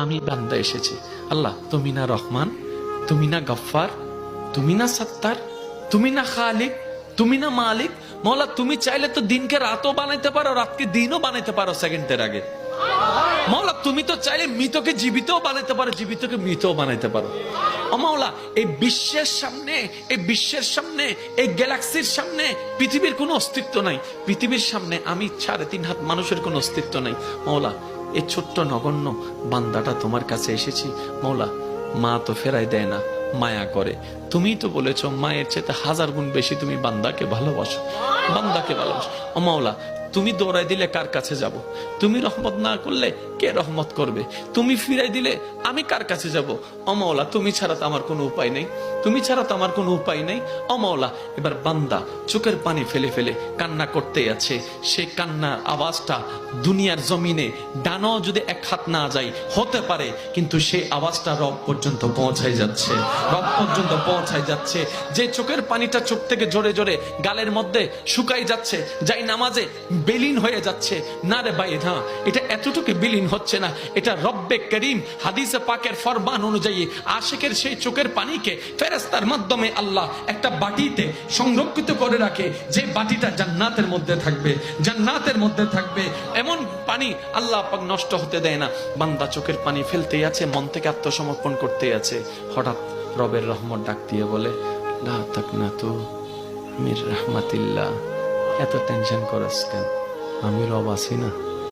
আমি বান্দা এসেছি। আল্লাহ, তুমি না রহমান, তুমি না গফফার, তুমি না সত্তার, তুমি না খালিক, তুমি না মালিক। মৌলা, তুমি চাইলে তো দিনকে রাতও বানাইতে পারো, রাতকে দিনও বানাইতে পারো সেকেন্ডের আগে। মৌলা, তুমি তো চাইলে মৃতকে জীবিতও বানাইতে পারো, জীবিতকে মৃতও বানাইতে পারো। ও মৌলা, এই বিশ্বের সামনে, এই বিশ্বের সামনে, এই গ্যালাক্সির সামনে পৃথিবীর কোনো অস্তিত্ব নাই। পৃথিবীর সামনে আমি 3.5 হাত মানুষের কোনো অস্তিত্ব নাই। মৌলা, এই ছোট্ট নগণ্য বান্দাটা তোমার কাছে এসেছি। মৌলা, মা তো ফেরাই দেয় না, মায়া করে। তুমি তো বলেছো মায়ের চেয়ে 1000 গুণ বেশি তুমি বান্দাকে ভালোবাসো, বান্দাকে ভালোবাসো। ও মাওলা, তুমি দৌড়াই দিলে কার কাছে যাব? তুমি রহমত না করলে কে রহমত করবে? তুমি ফিরাই দিলে আমি কার কাছে যাব? ও মাওলা, তুমি ছাড়া তো আমার কোনো উপায় নেই, তুমি ছাড়া তো আমার কোনো উপায় নেই। ও মাওলা, এবার বান্দা চোখের পানি ফেলে ফেলে কান্না করতে আছে। সেই কান্নার আওয়াজটা দুনিয়ার জমিনে ডানাও যদি 1 হাত না যায় হতে পারে, কিন্তু সেই আওয়াজটা রব পর্যন্ত পৌঁছায় যাচ্ছে, রব পর্যন্ত পৌঁছায় যাচ্ছে। যে চোখের পানিটা চোখ থেকে জোরে জোরে গালের মধ্যে শুকাই যাচ্ছে, যাই নামাজে বিলীন হয়ে যাচ্ছে। না রে ভাই, না, এটা এতটুকু বিলীন হচ্ছে না, এটা রব্বে করিম হাদিসে পাকের ফরমান অনুযায়ী আশিকের সেই চোখের পানিকে ফেরেশতার মাধ্যমে আল্লাহ একটা বাটিতে সংরক্ষিত করে রাখে, যে বাটিটা জান্নাতের মধ্যে থাকবে, জান্নাতের মধ্যে থাকবে। এমন পানি আল্লাহ পাক নষ্ট হতে দেয় না। বান্দা চোখের পানি ফেলতেই আছে, মন থেকে আত্মসমর্পণ করতেই আছে। হঠাৎ রবের রহমত ডাক দিয়ে বলে, লা তাকনাতু মির রাহমাতিল্লাহ। এত টেনশন করস কেন? আমি রব আছি না।